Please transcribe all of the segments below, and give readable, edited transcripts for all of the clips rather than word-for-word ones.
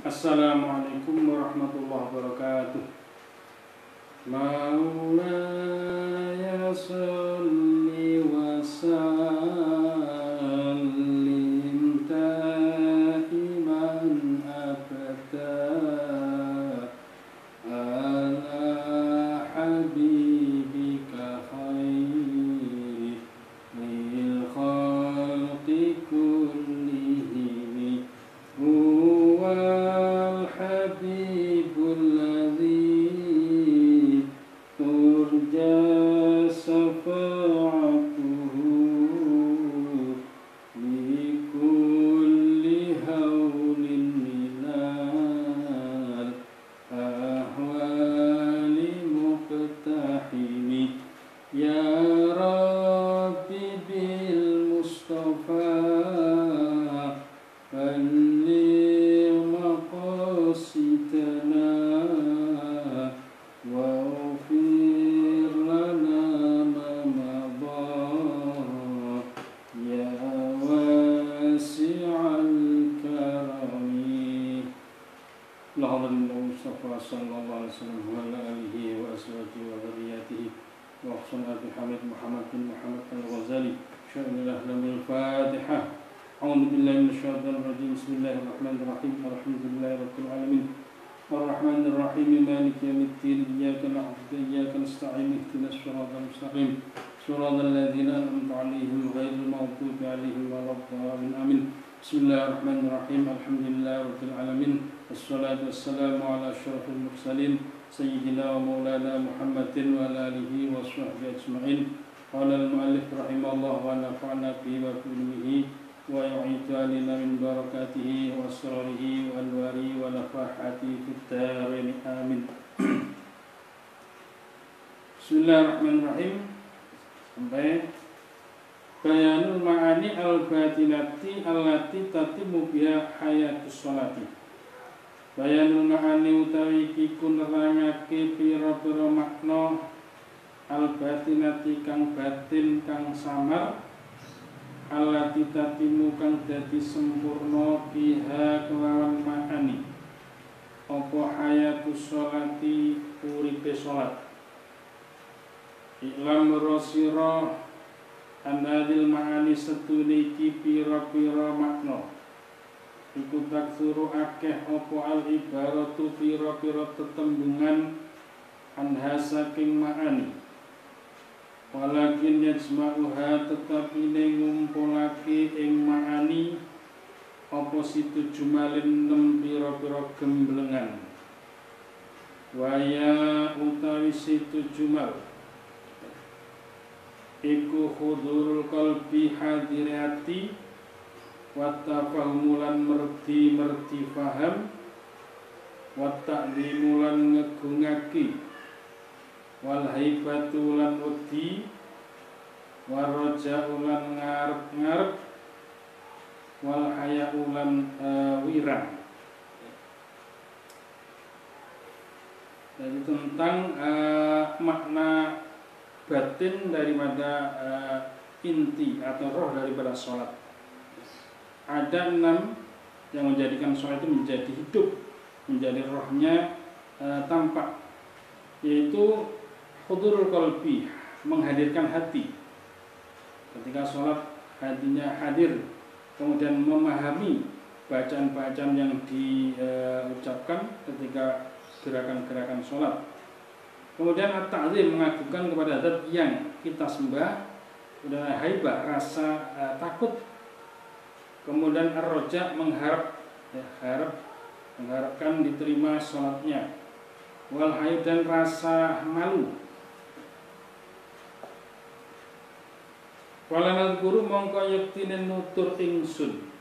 Assalamualaikum warahmatullahi wabarakatuh. Maulaya salli wa sallim daiman abada ala habibika khairil khalqi kullihim huwal habibul ladzi turja syafa'atuhu bi kulli haulin minal ahwali muqtahimi ya rabbi bil mustafa balligh maqasidana waghfir lana ma madha ya wasi'al karami. Allahumma Mustafa sallallahu alaihi wasallam wa ala alihi wa ashabihi wa dzurriyyatihi wa ahsana bi Hamid Muhammad bin Muhammad al-Ghazali sya'nil ahlamil Fatihah. A'udzu billahi minasyaitonir rajim. Bismillahirrahmanirrahim. Alhamdulillahi rabbil alamin. Arrahmanir rahim. Maliki yaumiddin. Iyyaka na'budu wa iyyaka nasta'in. Ihdinas siratal mustaqim. Shiratal ladzina an'amta 'alaihim ghairil maghdubi 'alaihim waladdallin. Amin. Bismillahirrahmanirrahim. Alhamdulillahi rabbil alamin. Wassalatu wassalamu ala asyrafil mursalin sayyidina wa maulana Muhammadin wa ala alihi wa sahbihi ajma'in. Qala al-mu'allif rahimahullah wa nafa'na bihi wa bihi wa yu'itu alina min barakatihi wa asrarihi wa anwarihi wa nafahatihi fid dharain amin. Bismillahirrahmanirrahim. Sampai bayanul ma'ani al-batinati allati tatimu biha hayatus sholati. Bayanul ma'ani utawi iki kun nerangake pira-pira makna al-batinati kang batin kang samar allati tatimu kang dadi sempurna biha kelawan ma'ani apa hayatus sholati uripe sholat. Iklam rosira anadil ma'ani setune iki pira-pira makna iku taksuru akeh apa al ibaratu pira-pira tetembungan anha saking ma'ani. Walakin yajma'uha tetapi ngumpulake ing ma'ani apa situ jumalin nem pira-pira gemblengan. Waya utawi situ jumal iku hudurul qalbi hadirati wa tafahumulan merdi faham wa ta'zimulan ngegungake wal haibatu lan wedi war raja'u lan ngarep-ngarep wal haya'u lan wirang. Jadi tentang makna batin daripada inti atau roh daripada sholat. Ada 6 yang menjadikan sholat itu menjadi hidup, menjadi rohnya tampak, yaitu hudurul qalbi, menghadirkan hati. Ketika sholat hatinya hadir, kemudian memahami bacaan-bacaan yang diucapkan ketika gerakan-gerakan sholat. Kemudian at-ta'zim, mengagungkan kepada zat yang kita sembah. Kemudian haibah, rasa takut. Kemudian ar-roja, mengharapkan diterima sholatnya. Wal haid, dan rasa malu. Walanal guru mongko yektinen nutur ingsun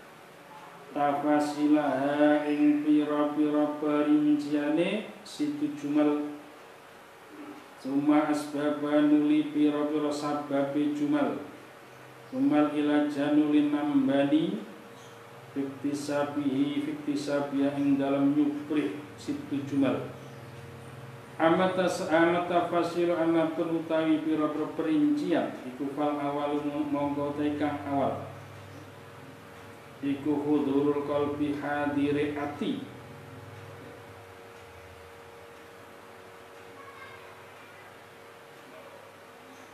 tafasilaha ing pira-pira perinciane situ jumal. Suma asbaba nuli pira-pira sababe jumal. Sumal ila januli nambani fiktisabiha ing dalam nyuprih situ jumal. Amata fasilu anatun utawi pira-pira perincian iku fal awal monggo tekang awal iku hudurul qalbi hadire ati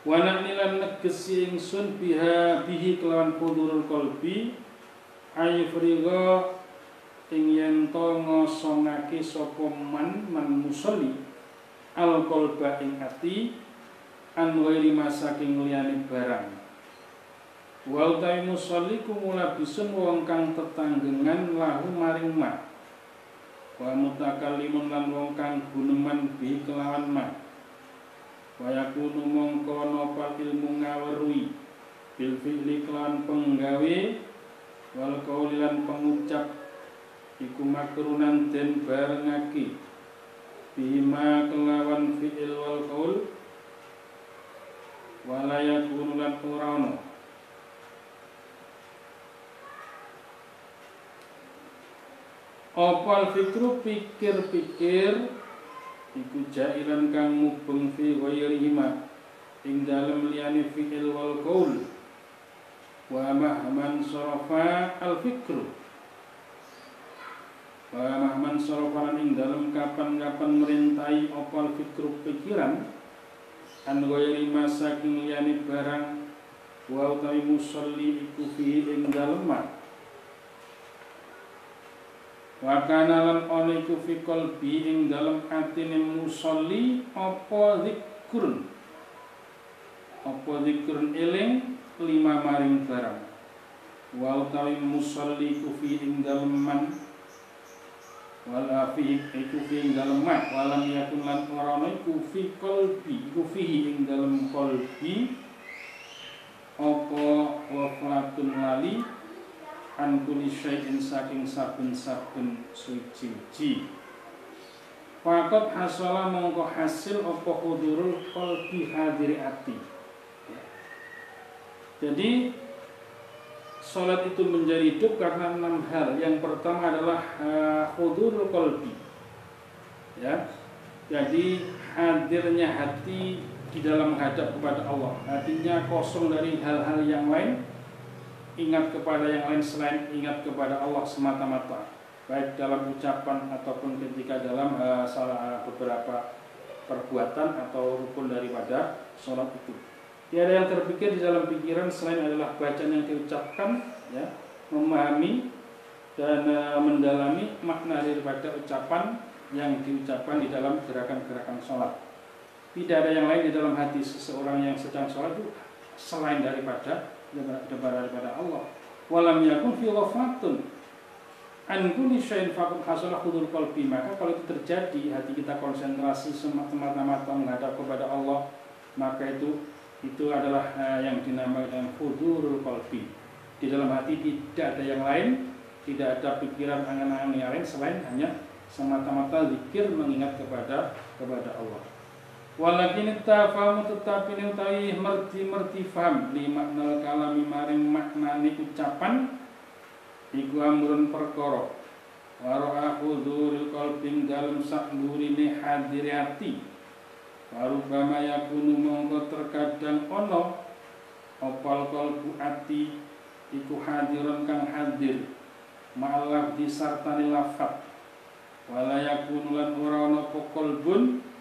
Wa na'nilan negesi ingsun bihi kelawan hudurul qalbi ayfriga ing yen to ngosongake sapa man musolli al qalba ing ati an ghairi masaking liyane barang. Wa utai musolli kumula bisun wong kang tetanggengan lahu maring ma. Wa mutakallimun lan wong kang guneman bi kelawan ma. Wa yakunu mongko nopal ilmu ngawerui bil fi'li kelawan penggawe wal qauli lan pengucap iku makrunan den barengake bima kelawan fi'il wal qaul wala yakunu lan ora ono opal fikru pikir-pikir iku jailan kang mubeng fi ghairihima ing dalem liyane fi'il wal qaul wa mahman sarafa al fikru wa mahman sarafa ing dalem kapan-kapan merintai opal fikru pikiran an ghairi saking liyane barang wa utawi musolli iku fi ing dalem wa kana lan ana iku fi qalbi ing dalem atine musolli apa zikrun eling lima maring barang wa utawi musolli iku fi ing dalem man wala fi iku fi ing dalem man walam yakun lan ora ana iku fi qalbi iku fi ing dalem qalbi apa waflatun lali an kulli syai'in saking saben-saben suci-suci. Faqat hasala mongko hasil apa hudurul qalbi hadiri ati. Jadi salat itu menjadi hidup karena 6 hal. Yang pertama adalah hudurul qalbi. Ya. Jadi hadirnya hati di dalam menghadap kepada Allah. Hatinya kosong dari hal-hal yang lain. Ingat kepada yang lain selain ingat kepada Allah semata-mata, baik dalam ucapan ataupun ketika dalam beberapa perbuatan atau rukun daripada sholat itu. Tiada yang terpikir di dalam pikiran selain adalah bacaan yang diucapkan, ya, memahami dan mendalami makna daripada ucapan yang diucapkan di dalam gerakan-gerakan sholat. Tidak ada yang lain di dalam hati seseorang yang sedang sholat itu selain daripada Allah. Walam yakun fi ghafatun an kulli syai'in faqad hasala hudul qalbi. Maka kalau itu terjadi, hati kita konsentrasi semata-mata menghadap kepada Allah, maka itu adalah yang dinamakan hudurul qalbi. Di dalam hati tidak ada yang lain, tidak ada pikiran angan-angan yang lain selain hanya semata-mata zikir mengingat kepada Allah. Walakin tafamu tetapi utawi merti faham li makna kalami maring maknane ucapan iku amrun perkara wa ra'a hudurul qalbi dalem sak ndurine hadiri ati warubama yakunu mongko terkadang ana opal qalbu ati iku hadiron kang hadir ma'alaf disartani lafat wala yakunu lan ora ana qalbun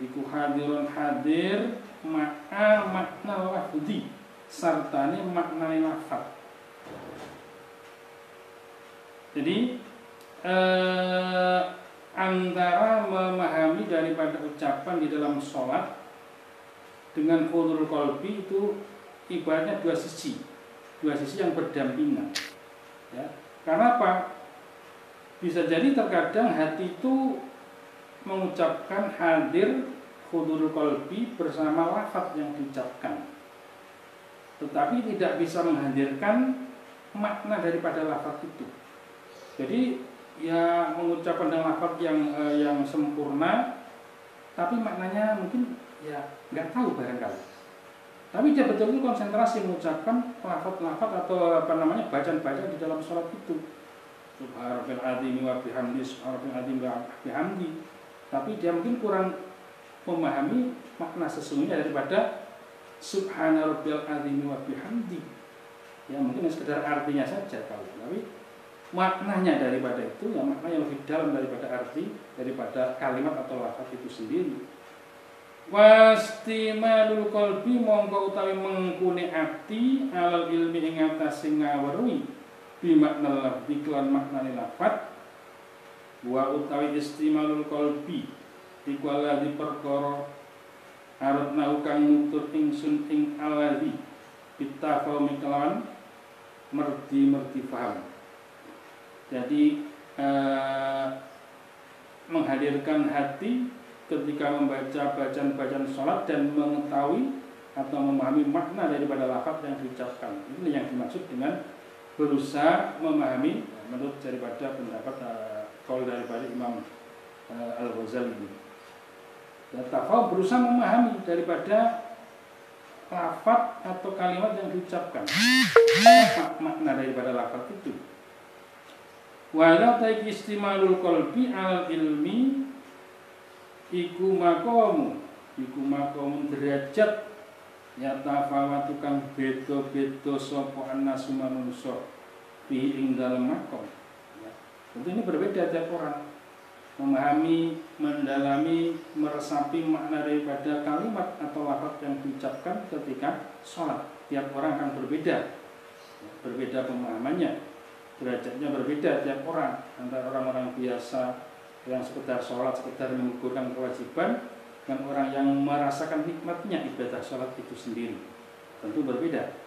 iku hadirun hadir ma'a makna lafzi sartane makna lafaz. Jadi antara memahami daripada ucapan di dalam sholat dengan hudurul qalbi itu ibaratnya dua sisi yang berdampingan, ya. Karena apa? Bisa jadi terkadang hati itu mengucapkan hadir hudurul qalbi bersama lafaz yang diucapkan, tetapi tidak bisa menghadirkan makna daripada lafaz itu. Jadi ya mengucapkan dengan lafaz yang sempurna, tapi maknanya mungkin ya nggak tahu barangkali. Tapi dia betul-betul konsentrasi mengucapkan lafaz-lafaz atau bacaan-bacaan di dalam sholat itu. Subhanal azim wa bihamdi, subhanal azim wa bihamdi. Tapi dia mungkin kurang memahami makna sesungguhnya daripada subhana rabbiyal azim wa bihamdi. Ya mungkin sekedar artinya saja tahu, tapi maknanya daripada itu, ya makna yang lebih dalam daripada arti daripada kalimat atau lafaz itu sendiri. Wastimalul qalbi mongko utawi mengkune ati alal ilmi ing atase ngaweruhi bi makna lafzi lan maknane lafat wa utawi istimalul qalbi iku alladzi perkara aratna kang nutur ingsun ing alladzi bitafahumi kelawan merti paham. Jadi menghadirkan hati ketika membaca bacaan sholat dan mengetahui atau memahami makna daripada lafaz yang diucapkan. Ini yang dimaksud dengan berusaha memahami menurut daripada pendapat qaul daripada Imam Al-Ghazali ini. Tafahum berusaha memahami daripada lafaz atau kalimat yang diucapkan. Apa makna daripada lafaz itu? Wa la taiki istimalul qalbi al ilmi iku maqamu derajat ya tafawatu kang beda-beda sapa annasu manungsa fi ing dalem maqam. Ya. Tentu ini berbeda tiap orang. Memahami, mendalami, meresapi makna daripada kalimat atau lafaz yang diucapkan ketika sholat. Tiap orang akan berbeda. Berbeda pemahamannya. Derajatnya berbeda tiap orang. Antara orang-orang biasa yang sekedar sholat, sekedar mengukurkan kewajiban, dengan orang yang merasakan nikmatnya ibadah sholat itu sendiri. Tentu berbeda.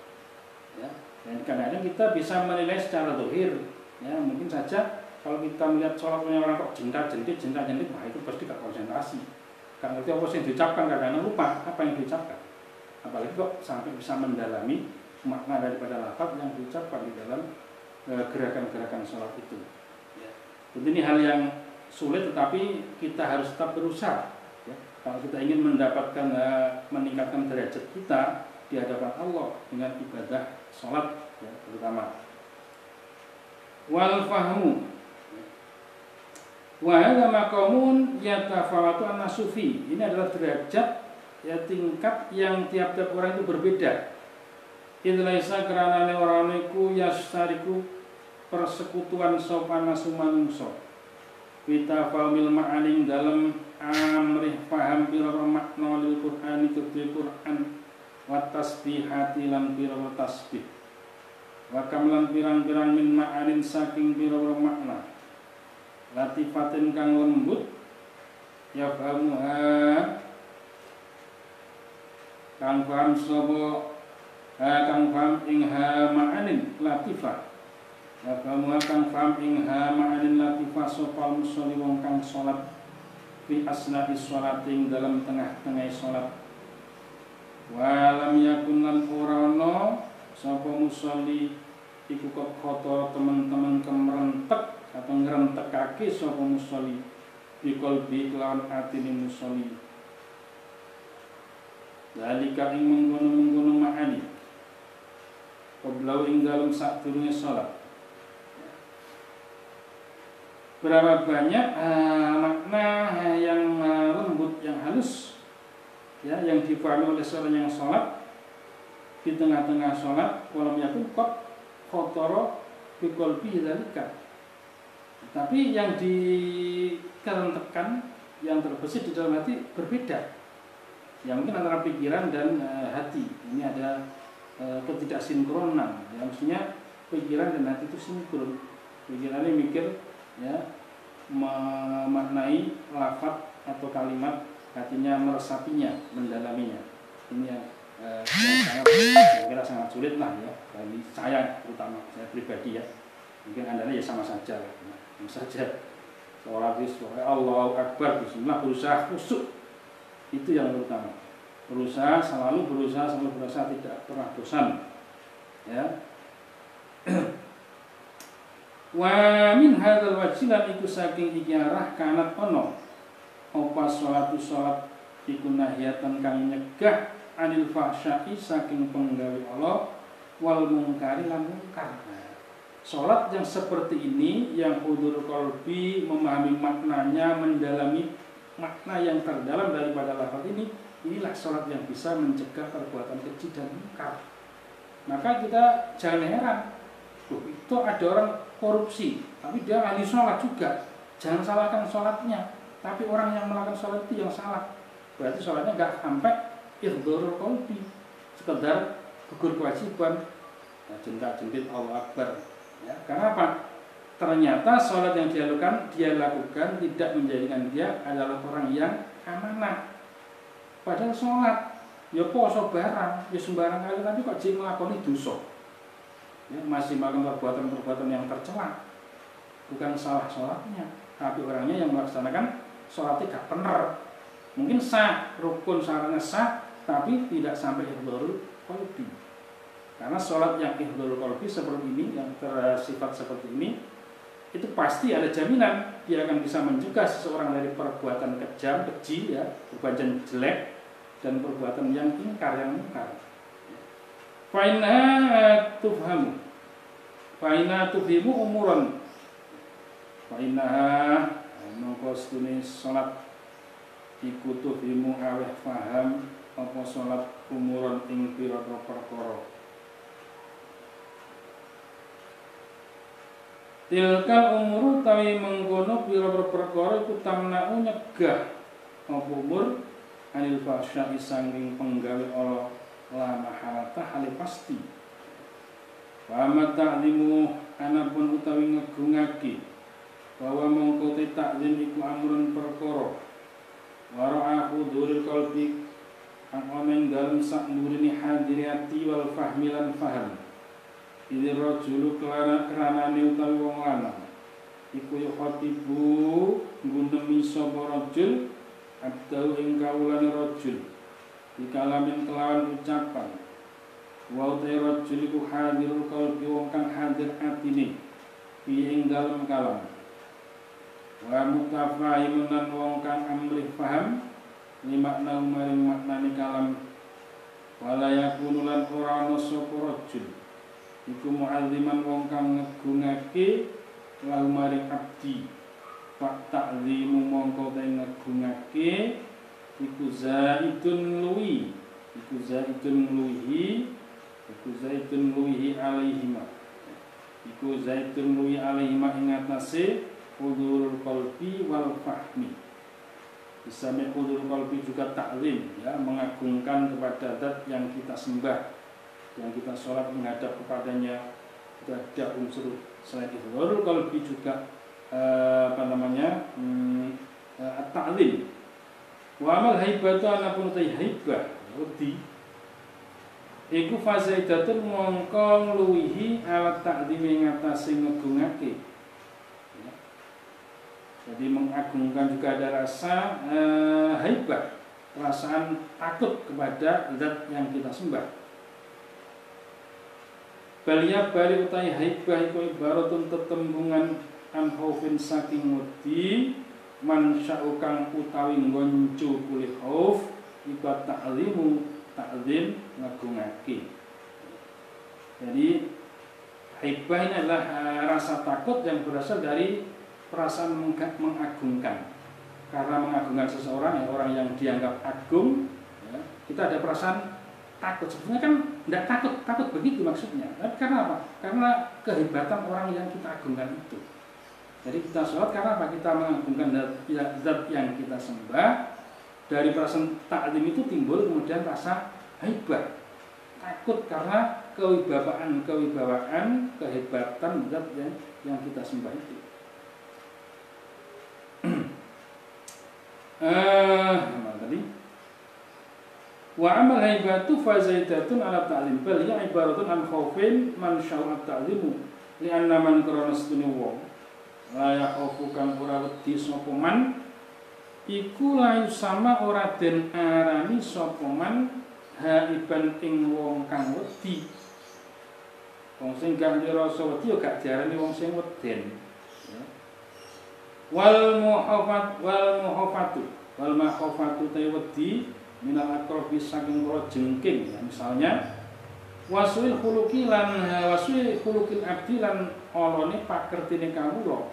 Ya. Dan kadang-kadang kita bisa menilai secara zahir. Ya, mungkin saja kalau kita melihat sholatnya orang kok jengkar-jentik, wah itu pasti gak konsentrasi. Gak ngerti apa yang diucapkan, kadang-kadang lupa apa yang diucapkan. Apalagi kok sampai bisa mendalami makna daripada lafaz yang diucapkan di dalam gerakan-gerakan sholat itu. Ya. Tentu ini hal yang sulit, tetapi kita harus tetap berusaha. Ya. Kalau kita ingin mendapatkan, meningkatkan derajat kita di hadapan Allah dengan ibadah sholat, ya, terutama. Wal fahmu. Wa hadza maqamun yatafawatu an-nasufi. Ini adalah derajat, ya, tingkat yang tiap-tiap orang itu berbeda. Idlaisa karanane ora niku yastariku persekutuan sopan nasu manungsa. Kita famil ma'aning dalam amrih paham pira makna lil Qur'ani kedhe Qur'an wa tasbihati lan pira tasbih. Wa kamlan pirang-pirang min ma'anin saking pira makna. Latifatin kang lembut ya fahamuha kang paham sapa kang paham ing ha ma'anin latifah ya fahamuha kang paham ing ha ma'anin latifah sapa musolli wong kang salat fi asna'i sholating dalam tengah-tengah salat walam yakun lan ora ana sapa musolli iku kok foto teman-teman kemerentek atau ngrentekake sapa musolli biqalbi kelawan atine musolli. Dalika ing mengkono-mengkono ma'ani. Qablau ing dalem sadurunge salat. Berapa banyak makna yang lembut, yang halus, ya, yang difahami oleh seorang yang salat di tengah-tengah salat, walam yakun qad khotara biqalbi dalika. Tapi yang dikerentekan, yang terbesit di dalam hati berbeda. Ya mungkin antara pikiran dan hati. Ini ada ketidaksinkronan. Ya, maksudnya pikiran dan hati itu sinkron. Pikirannya mikir, ya, memaknai lafaz atau kalimat, hatinya meresapinya, mendalaminya. Ini yang sangat sulit lah, ya, bagi saya terutama, saya pribadi, ya. Mungkin Anda ya sama saja. Saja sholat Allahu Akbar bismillah, berusaha khusyuk, itu yang utama. Selalu berusaha tidak pernah bosan, ya. Wa min hadzal wajhilan iku saking iki arah kanat ono apa sholat iku nahyatan kang nyegah anil fahsya'i saking penggawe Allah wal mungkari lan mungkar. Sholat yang seperti ini, yang hudur qalbi, memahami maknanya, mendalami makna yang terdalam daripada lafaz ini, inilah sholat yang bisa mencegah perbuatan keji dan mungkar. Maka kita jangan heran, itu ada orang korupsi, tapi dia ahli sholat juga. Jangan salahkan sholatnya, tapi orang yang melakukan sholat itu yang salah. berarti sholatnya nggak sampai ihdharul qalbi, sekedar gugur kewajiban, jentak-jentit Allahu Akbar. Ya, karena apa? Ternyata sholat yang dia lakukan tidak menjadikan dia adalah orang yang amanah. Padahal sholat, ya poso barang, ya sembarang kali, tapi kok jadi melakoni dosa. Ya, masih melakukan perbuatan-perbuatan yang tercela. Bukan salah sholatnya, tapi orangnya yang melaksanakan sholatnya gak benar. Mungkin sah, rukun syaratnya sah, tapi tidak sampai ihdharul qalbi. Karena sholat yang ihdharul qalbi seperti ini, yang bersifat seperti ini, itu pasti ada jaminan dia akan bisa mencegah seseorang dari perbuatan kejam, keji, ya, perbuatan jelek dan perbuatan yang ingkar, yang mungkar. Fa'innaha tufhimu umuran. Fa'innaha mongko sedune salat iku tufhimu aweh faham apa salat umuran ing pira-pira perkara. Tilkal umur tawi mengkono pira-pira perkara iku tamna'u nyegah apa umur anil fahsya'i sanging penggawe ala la mahalata hale pasti. Wa ma ta'limu anapun utawi ngegungake bahwa mongko te takzim iku amrun perkara wa ra'ahu dzuril qalbi kang ana ing dalem sak nurini hadirati wal fahmi lan faham. Ini rajulu keranane utawi wong lanang iku ya khatibu nggunemi sapa rajul abdau ing kawulane rajul dikalamin kelawan ucapan wa utai rajul iku hadirul qalbi wong kang hadir atine piye ing dalem kalam wa mutafahimun lan wong kang amrih paham ni makna maring maknane kalam wala yakunu lan ora ana sapa rajul iku mu'azziman wong kang ngegungake lahu maring abdi pak ta'zimu mongko te ngegungake iku zaidun luwi alaihima iku zaidun luwi alaihima ing atase hudurul qalbi wal fahmi. Bisa hudurul qalbi juga ta'zim, ya, mengagungkan kepada zat yang kita sembah, yang kita sholat menghadap kepadanya. Itu ada unsur selain itu. Hudurul qalbi juga at-ta'zim. Wa amal haibatu anapun utai haibah wedi iku fazaidatun mongko ngluwihi alat ta'zim ing atase ngegungake. Ya. Jadi mengagungkan juga ada rasa haibah, perasaan takut kepada zat yang kita sembah. Balia bali utai haibah iku ibaratun tetembungan an khaufin saking wedi man sya'ukang utawi ngoncu kuli khauf iku ta'zim ngagungake. Jadi haibah ini adalah rasa takut yang berasal dari perasaan mengagungkan. Karena mengagungkan seseorang, ya, orang yang dianggap agung, ya, kita ada perasaan takut. Sebenarnya kan tidak takut begitu maksudnya. Tapi karena apa? Karena kehebatan orang yang kita agungkan itu. Jadi kita sholat karena apa? Kita mengagungkan zat yang kita sembah. Dari perasaan ta'zim itu timbul kemudian rasa haibah, takut karena kewibawaan, kehebatan zat yang kita sembah itu. Tadi wa amal haibatu fazaidatun ala ta'lim bal ya ibaratun an khaufin man sya'at ta'limu li anna man qarana sunwa la yakhafu kan ora wedi sapa man iku layu sama ora den arani sapa man haiban ing wong kang wedi. Wong sing gak ngrasa wedi ya gak diarani wong sing weden. Wal muhafatu ta wedi minal aqrabi saking para jengking, ya, misalnya wasul khuluqil abdi lan olone pakertine kawula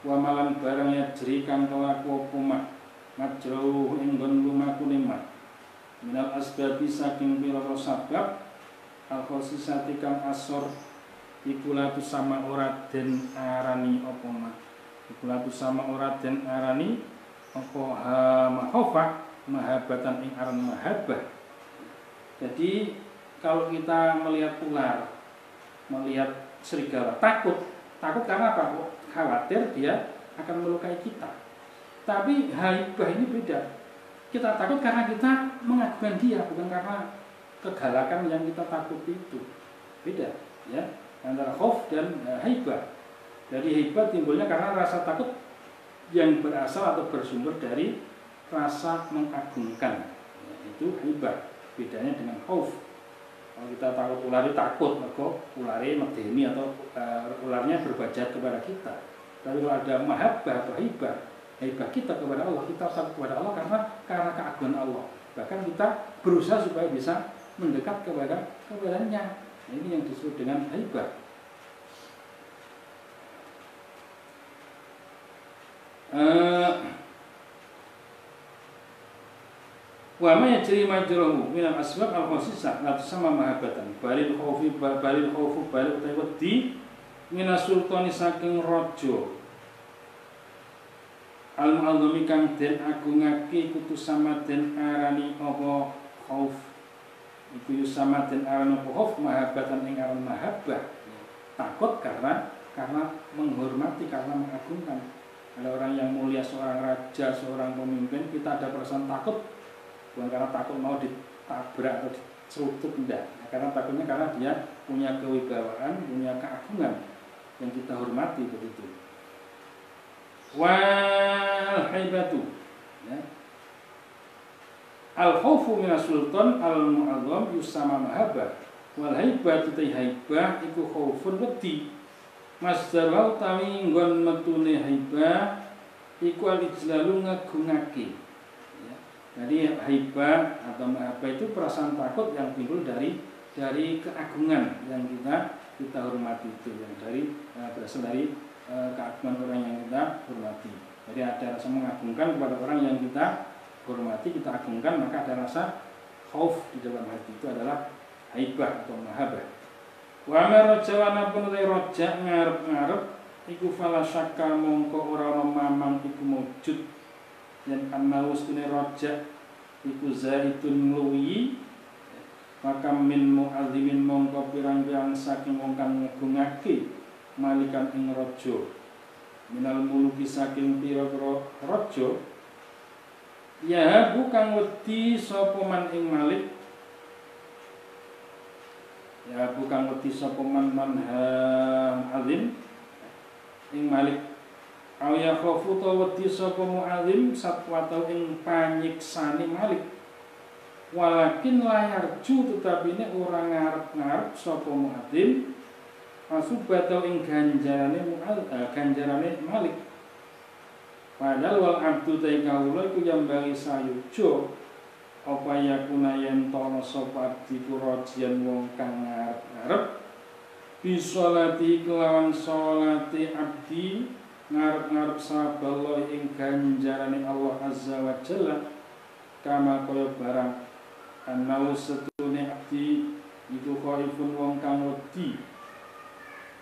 wa malan barang ya jerikan kelaku apa majruh ing nggon lumakune mat minal asbabi saking pira-pira sabab al khosisati kang asor iku latu sama ora den arani apa mat iku latu sama ora den arani apa mahofah mahabatan ing aran mahabbah. Jadi kalau kita melihat ular, melihat serigala, takut karena apa? Khawatir dia akan melukai kita. Tapi haibah ini beda. Kita takut karena kita mengagumkan dia, bukan karena kegalakan yang kita takuti itu. Beda, ya, antara khauf dan haibah. Jadi haibah timbulnya karena rasa takut yang berasal atau bersumber dari rasa mengagungkan. Ya, itu haibah. Bedanya dengan khauf. Kalau kita takut ular itu takut, maka ularnya medeni atau ularnya berbajat kepada kita. Tapi kalau ada mahabbah atau haibah kita kepada Allah, kita takut kepada Allah karena keagungan Allah. Bahkan kita berusaha supaya bisa mendekat kepadanya. Ini yang disebut dengan haibah. Wa ma yajri majrahu min al-asbab al-khassisah la tusamma mahabbatan balil khaufu balil tawadi min sultani saking raja al-mu'azzami kang den agungake kudu sama den arani apa khauf iku sama den arani apa khauf mahabbatan ing aran mahabbah takut karena menghormati, karena mengagungkan. Ada orang yang mulia, seorang raja, seorang pemimpin, kita ada perasaan takut, bukan karena takut mau ditabrak atau diserutut, enggak. Karena takutnya karena dia punya kewibawaan, punya keagungan yang kita hormati begitu. Wal haibatu, ya. Al khaufu minas sultan al mu'azzam yusama mahabbah. Wal haibatu ta haibah iku khaufun wedi. Masdarau tawi nggon metune haibah iku al-ijlalu ngagungake. Ya. Jadi haibah atau mahabbah itu perasaan takut yang timbul dari keagungan yang kita hormati itu, yang berasal dari keagungan orang yang kita hormati. Jadi ada rasa mengagungkan kepada orang yang kita hormati, kita agungkan, maka ada rasa khauf di dalam hati, itu adalah haibah atau mahabbah. Wa marjawana pun roja ngarep-ngarep iku fala syakka mongko ora mamang iku mujud yen ana ustune roja iku zaitun luwi maka min mu'azzimin mongko pirang-pirang saking wong kang ngagungake malikan ing raja minal muluki saking pira-pira raja ya bukan wedi sapa man ing malik ya bukan wedi sapa man azim ing malik aw ya khafu ta wedi sapa mu'azim satwa ing panyiksane malik walakin layarju tetapi ini orang ngarep-ngarep sapa mu'azim asubata ing ganjarane malik padahal wal abdu ta kawula iku jambari sayujo apa yakuna yen tono sapa abdi rajian wong kang ngarep-ngarep bisolati kelawan salati abdi ngarep-ngarep saballah ing ganjarane Allah azza wa jalla kama kaya barang anau setune abdi iku khaifun wong kang wedi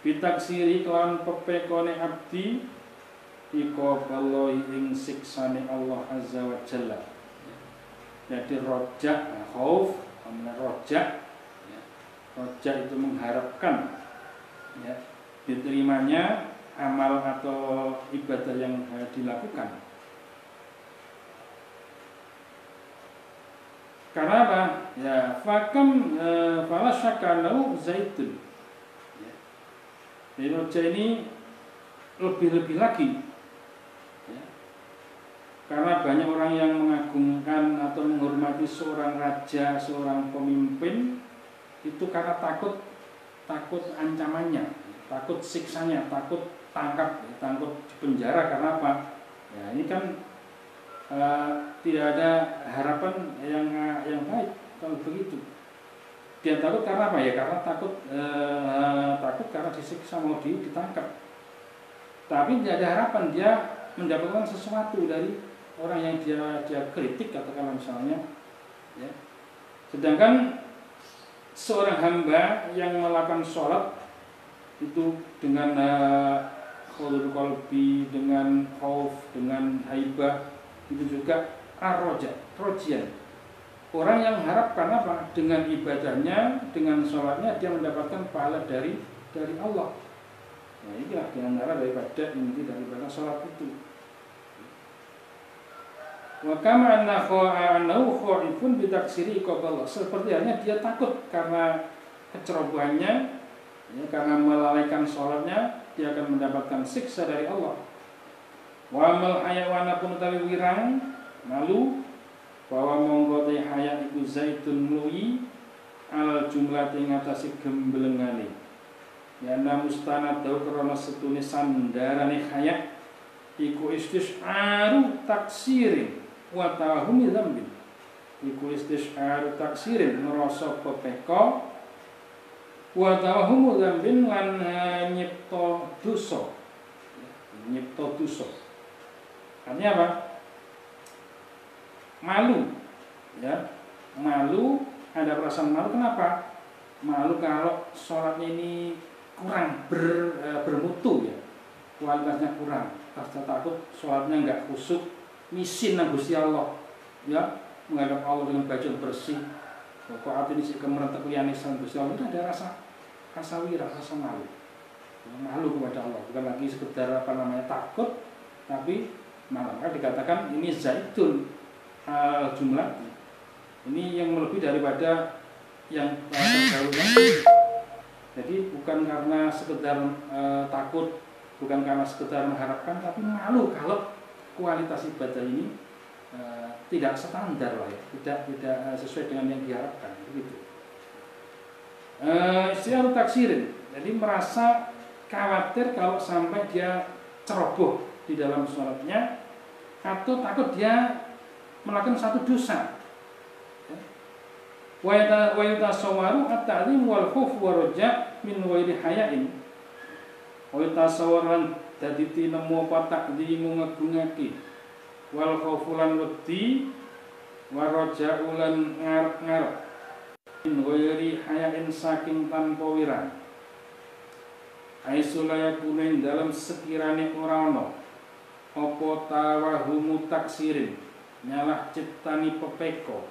bitaksiri kelawan pepekone abdi iku ballah ing siksane Allah azza wa jalla. Jadi rojak, khauf, rojak, ya. Rojak itu mengharapkan, ya, diterimanya amal atau ibadah yang dilakukan. Karena apa? Ya, fakam fala syakanu zaitun. Ya. Jadi rojak ini lebih-lebih lagi. Karena banyak orang yang mengagungkan atau menghormati seorang raja, seorang pemimpin itu karena takut ancamannya, takut siksanya, takut tangkap, takut dipenjara. Karena apa? Ya ini kan tidak ada harapan yang baik kalau begitu. Dia takut karena apa ya? Karena takut karena disiksa, mau ditangkap. Tapi tidak ada harapan dia mendapatkan sesuatu dari orang yang dia kritik, katakanlah misalnya, ya. Sedangkan seorang hamba yang melakukan sholat itu dengan khulul qalbi, dengan khauf, dengan haibah, itu juga rojian. Orang yang harapkan apa? Dengan ibadahnya, dengan sholatnya dia mendapatkan pahala dari Allah. Nah, inilah diantara daripada inti daripada sholat itu. Wa kama annahu khaifun bi taksiri iqaballah. Seperti halnya dia takut karena kecerobohannya, ya, karena melalaikan sholatnya, dia akan mendapatkan siksa dari Allah. Wa amal hayawana pun utawi wirang malu bahwa monggo te haya iku zaitun mluyi al jumlah ing ngatasi gembelengane. Ya na mustanadu krana setune sandarane haya iku istis'aru taksirin wa tahumi dzambin. Iku istis'aru taksirin ngrasa pepeko wa tawahumu dzambin lan nyipta dosa. Nyipta dosa. Artinya apa? Malu, ya, malu, ada perasaan malu. Kenapa? Malu kalau sholatnya ini kurang bermutu, ya, kualitasnya kurang. Rasa takut sholatnya nggak khusyuk, misin nang Gusti Allah, ya, menghadap Allah dengan baju bersih. Kok hati ini sih kemerentek liyane sang Gusti Allah, itu ada rasa wira, rasa malu, malu kepada Allah. Bukan lagi sekedar takut, tapi malu. Maka dikatakan ini zaitun jumlah. Ini yang melebihi daripada yang terdahulunya. Jadi bukan karena sekedar takut, bukan karena sekedar mengharapkan, tapi malu kalau kualitas ibadah ini tidak standar lah, ya, tidak sesuai dengan yang diharapkan, begitu. Istilah taksirin, jadi merasa khawatir kalau sampai dia ceroboh di dalam sholatnya, atau takut dia melakukan satu dosa. Wa yatasawwaru at-ta'zim wal khuf wa raja min ghairi haya'in. Wa yatasawwaran dadi tinemu apa takdimu ngagungake. Wal khuf lan wedi wa raja ulan ngarep-ngarep. Min ghairi haya'in saking tanpa wirang. Aisulaya kunen dalam sekirane ora ana apa tawahumu taksirin nyalah ciptani pepeko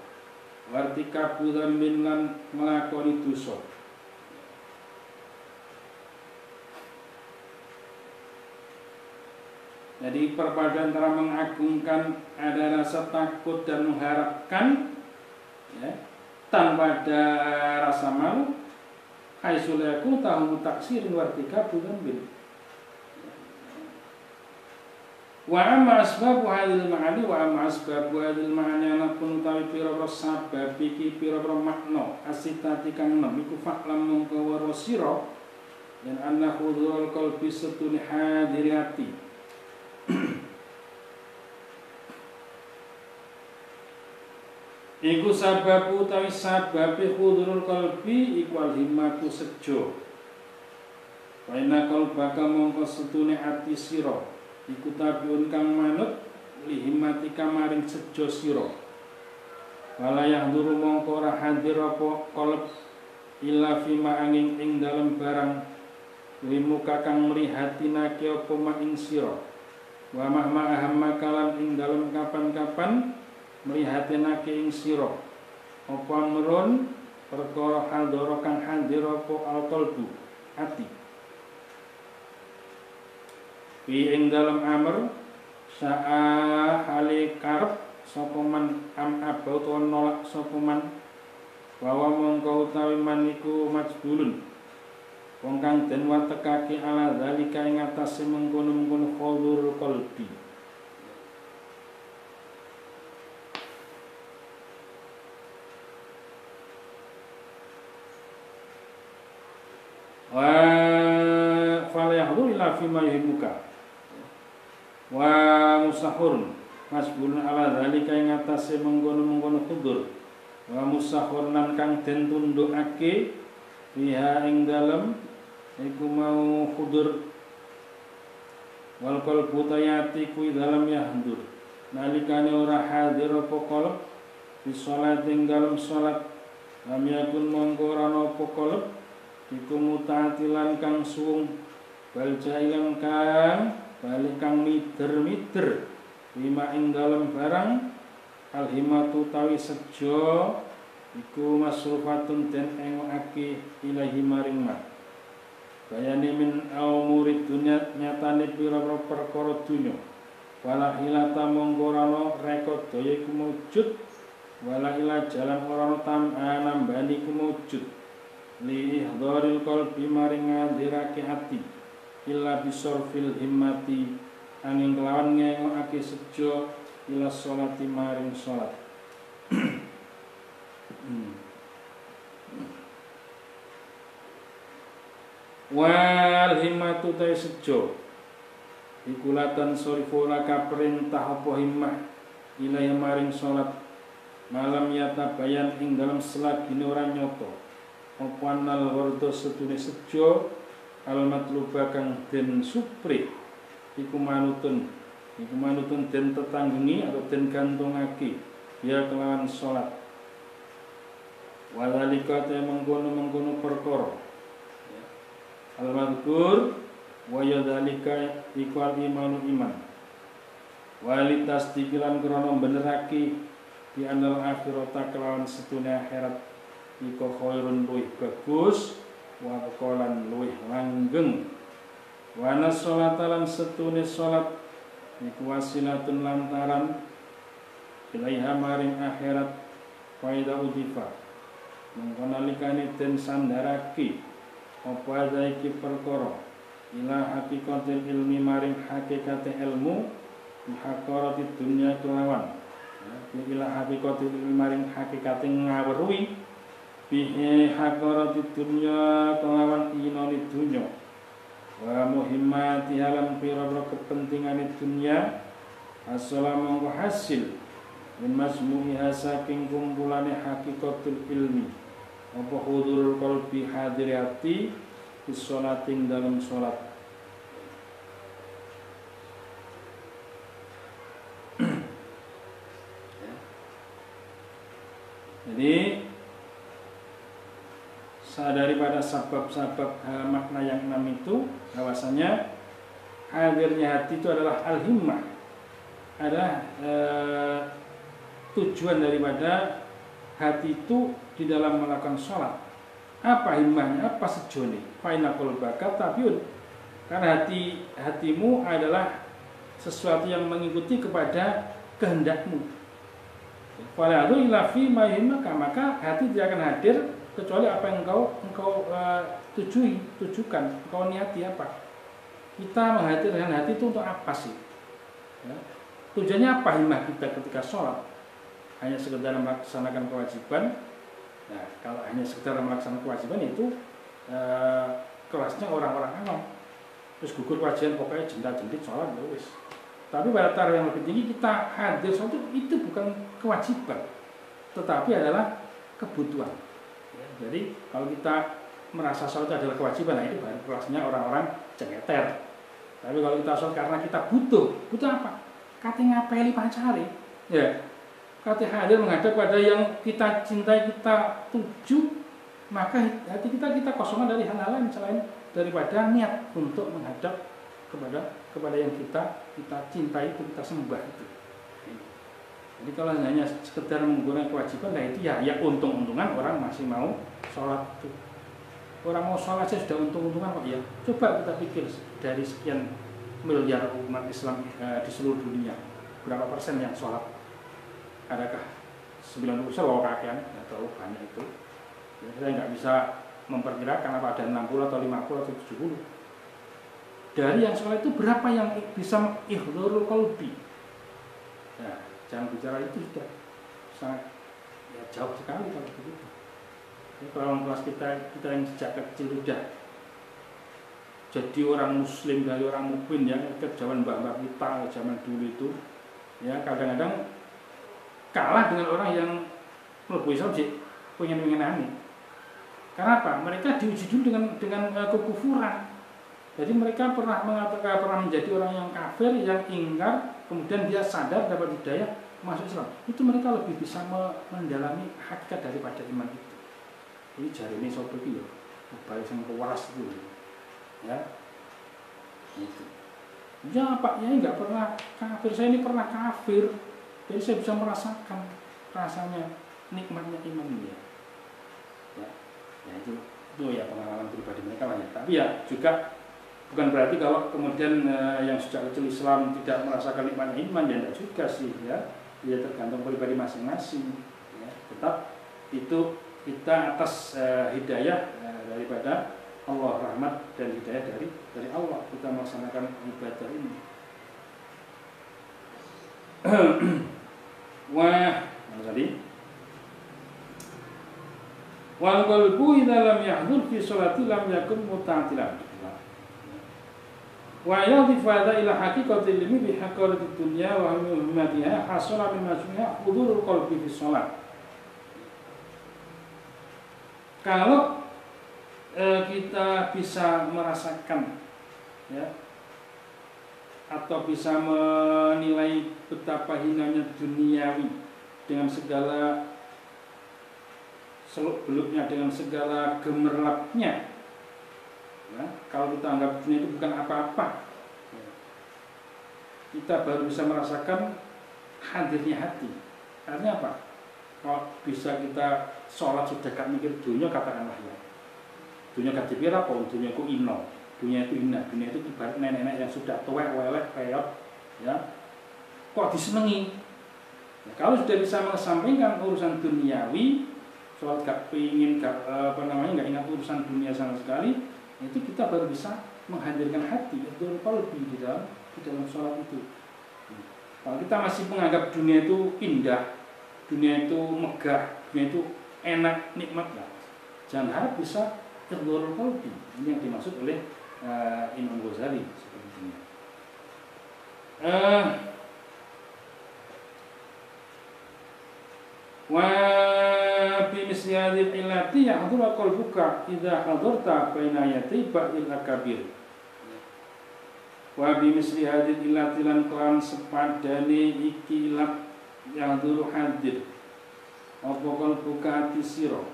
wartika budan lan nglakoni dosa. Jadi perpaduan antara mengagungkan ada rasa takut dan mengharapkan, ya, tanpa ada rasa malu. Haisulaku tahu taksirin wartika budan wa amma asbabu hadhil ma'ani wa amma asbabu hadhil ma'ani ana pun utawi pira-pira sabab iki pira-pira makna asitati kang enem iku fa'lam mongko weruh sira yen anna hudhurul qalbi setune hadirati. Iku sabab utawi sabab hudhurul qalbi iku al-himmatu sejo. Wa inna qalbaka mongko setune ati sira iku tabiun kang manut lihimatika maring sejo sira. Wala yahduru mongko ora hadir apa qalb illa fima angin ing dalem barang limuka kang mrihatinake apa ma ing sira. Wa mahma ahamma kalan ing dalem kapan-kapan mrihatinake ing sira. Apa mrun perkara hadara kang hadir apa al-qalbu ati. Fi ing dalam amr sa'a hali karep sapa man am abau to nolak sapa man bahwa mongko utawi man iku majbulun wong kang den watekake ala zalika ing atase mengkono-mengkono hudhurul qalbi. Wa fala yahdhu illa fima yuhibbuka wa musahurun masbulun ala dzalika ing atase mengkono-mengkono hudhur wa musahur lan kang den tundukake fiha ing dalem iku mau hudhur wal qalbu tayati kuwi dalem yahdur nalikane ora hadir apa qalb di salat ing dalem salat lam yakun mongko ora ana apa qalb iku mutatilan kang suwung bal jailan kang balik kang mider-mider lima ing dalem barang Al-himmatu tawi sejo iku masrufatun den engokake ilahi maring ma. Bayane min umuri dunya nyatane pira-pira perkara dunya. Wala ilata mongko rano rekod daya iku mujud. Wala ila jalan ora nambani iku mujud. Li ihdharil qalbi maring ngadirake ati. Illa bisorfil himmati angin kelawan ngengokake sejo ila sholati maring sholat. Wal himmatu ta sejo iku latan sorifu laka perintah apa himmah ilaya maring sholat malam yata bayan ing dalam selagine ora nyoto apa anal wardo setune sejo al matluba kang den supri iku manutun den tetanggungi atau den gantungake ya kelawan sholat. Walika te mengkono perkara al-madhkur wa yadzalika iqal imanu iman walitas dikilan krono beneraki di anal akhirata kelawan setune akhirat iku khairun luwih bagus wa qalan luwih langgeng wa nasolata lan setune salat iku wasilatun lantaran ilaiha maring akhirat faida udifa mongko nalikane den sandarake apa iki perkara ila hakikatil ilmi maring hakikate ilmu hakikate dunya kelawan ila hakikatil ilmi maring hakikate ngawruhi bihi hakikate dunya kelawan inoni dunya wa muhimmati alam pira-pira kepentingane dunya assalamu hasil min masmu'iha saking kumpulane hakikatul ilmi apa hudurul qalbi hadir hati bisolating dalam sholat. Jadi daripada sabab-sabab makna yang 6 itu bahwasanya hadirnya hati itu adalah al-himmah, adalah tujuan daripada hati itu di dalam melakukan sholat. Apa himmahnya? Apa sejone? Fa'inna qalbaka tabiun. Karena hatimu adalah sesuatu yang mengikuti kepada kehendakmu. Fala adu ila fi ma yuhimmaka, maka hati tidak akan hadir kecuali apa yang engkau tujukan, engkau niati apa. Kita menghadirkan hati itu untuk apa sih? Ya. Tujuannya apa himmah kita ketika sholat? Hanya sekedar melaksanakan kewajiban. Nah, kalau hanya sekedar melaksanakan kewajiban itu kelasnya orang-orang awam. Terus gugur kewajiban pokoknya jenda-jendit sholat ya wis. Tapi pada taraf yang lebih tinggi kita hadir sholat itu bukan kewajiban, tetapi adalah kebutuhan. Ya, jadi kalau kita merasa sholat adalah kewajiban, nah itu baru kelasnya orang-orang cengeter. Tapi kalau kita sholat karena kita butuh apa? Kate ngapeli pancari. Ya. Kata hadir menghadap pada yang kita cintai, kita tuju, maka hati kita kosongan dari hal-hal lain selain daripada niat untuk menghadap kepada yang kita cintai, itu kita sembah itu. Jadi kalau hanya sekedar menggunakan kewajiban, nah itu ya untung-untungan orang masih mau sholat itu. Orang mau sholat saja sudah untung-untungan kok ya. Coba kita pikir dari sekian miliar umat Islam di seluruh dunia, berapa persen yang sholat? Adakah 90% kakean atau banyak itu? Ya, saya nggak bisa memperkirakan apa ada 60 atau 50 atau 70. Dari yang sholat itu berapa yang bisa ihdharul qalbi? Ya, jangan bicara itu sudah sangat jauh sekali kalau begitu. Ya, kalau kelas kita yang sejak kecil sudah jadi orang muslim dari orang mukmin ya, ke zaman mbak-mbak kita zaman dulu itu ya kadang-kadang kalah dengan orang yang mlebu Islam sih pengen aneh. Karena apa? Mereka diuji dulu dengan kekufuran. Jadi mereka pernah menjadi orang yang kafir, yang ingkar, kemudian dia sadar dapat hidayah masuk Islam. Itu mereka lebih bisa mendalami hakikat daripada iman itu. Ini jari ini sopo iki lho, balik sing kewaras itu. Ya. Itu. Ya Pak Yai enggak pernah kafir, saya ini pernah kafir. Jadi saya bisa merasakan rasanya nikmatnya iman dia. Ya itu ya pengalaman pribadi mereka lah ya. Tapi ya juga bukan berarti kalau kemudian yang sejak kecil Islam tidak merasakan nikmatnya iman, ya tidak juga sih ya. Ya tergantung pribadi masing-masing. Ya. Tetap itu kita atas hidayah daripada Allah, rahmat dan hidayah dari Allah kita melaksanakan ibadah ini. Wah, tadi wal qalbu idza lam yahdhur fi sholati lam yakun muta'attilan. Wa yadhifada ila haqiqatil ilmi bi haqqatil dunya wa muhammadiha hasala min majmu'iha hudurul qalbi fi sholat. Kalau kita bisa merasakan ya atau bisa menilai betapa hinanya duniawi dengan segala seluk-beluknya, dengan segala gemerlapnya ya, kalau kita anggap dunia itu bukan apa-apa, kita baru bisa merasakan hadirnya hati. Artinya apa? Kalau bisa kita sholat sudah gak mikir dunia, katakanlah ya dunia gak dipira apa, dunia itu ino, dunia itu hina, dunia itu ibarat nenek-nenek yang sudah tuwek, welek, peyot ya, kok disenengi ya, kalau sudah bisa mengesampingkan urusan duniawi, soal gak pingin, gak ingat urusan dunia sama sekali, itu kita baru bisa menghadirkan hati itu qalbi di dalam sholat itu. Kalau kita masih menganggap dunia itu indah, dunia itu megah, dunia itu enak, nikmat lah, jangan harap bisa tergolong qalbi. Ini yang dimaksud oleh Imam Ghazali seperti ini. Wa bi misli hadhil illati yahduru qalbuka idza hadarta baina yati ba'il akabir. Wa bi misli hadhil illati lan kelan sepadane iki ilat yahduru hadir apa qalbuka ati sira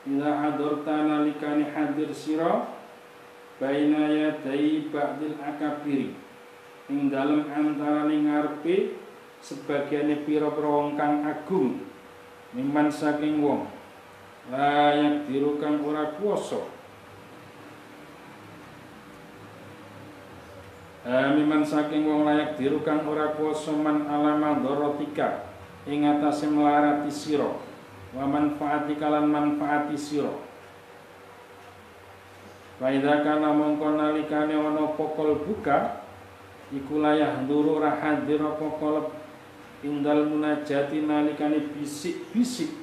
idza hadarta nalikane hadir sira baina yati ba'il akabir ing dalem antaraning ngarepe sebagiane pira-pira wong kang agung miman saking wong layak diru kang ora kuwasa miman saking wong layak diru kang ora kuwasa man alama dorotika ing atase melarati sira wa manfaatika lan manfaati sira wa idza kana mongko nalikane ana pokol buka iku layah nduru ra hadir apa qalb indal munajati nalikane bisik-bisik